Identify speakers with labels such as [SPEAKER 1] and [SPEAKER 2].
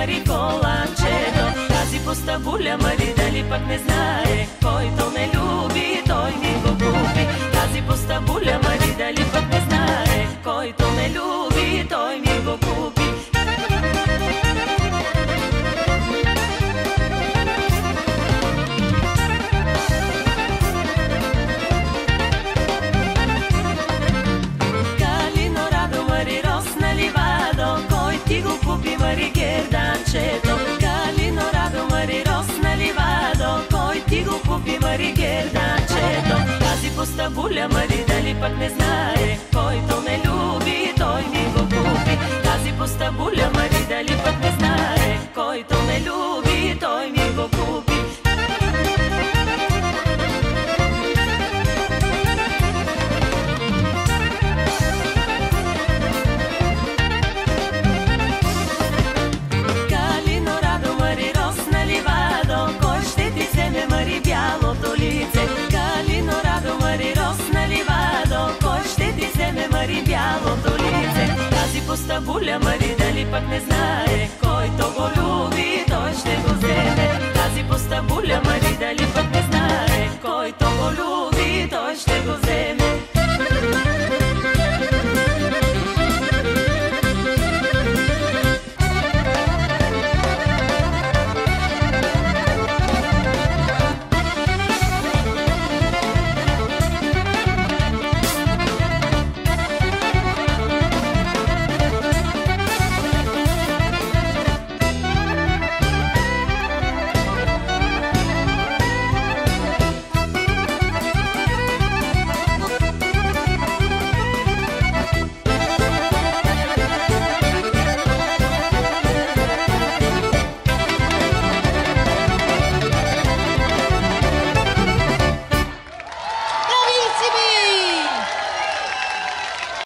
[SPEAKER 1] Мари коланчето. Тази постабуля Мари дали пък не знае, който ме люби, той ми го купи. Тази постабуля Мари дали пък не знае, който ме люби, той ми го купи. Мари герданчето, калино радо Мари росна ливадо, кой ти го купи Мари герданчето. Тази постабуля Мари дали пък не знае, който ме люби, той ми го купи. Тази постабуля Мари дали пък не знае, който ме люби, той ми го купи. Бялото лице, калино радо Мари росна ливадо, кой ще ти вземе Мари бялото лице. Тази постабуля Мари дали пък не знае, който го люби,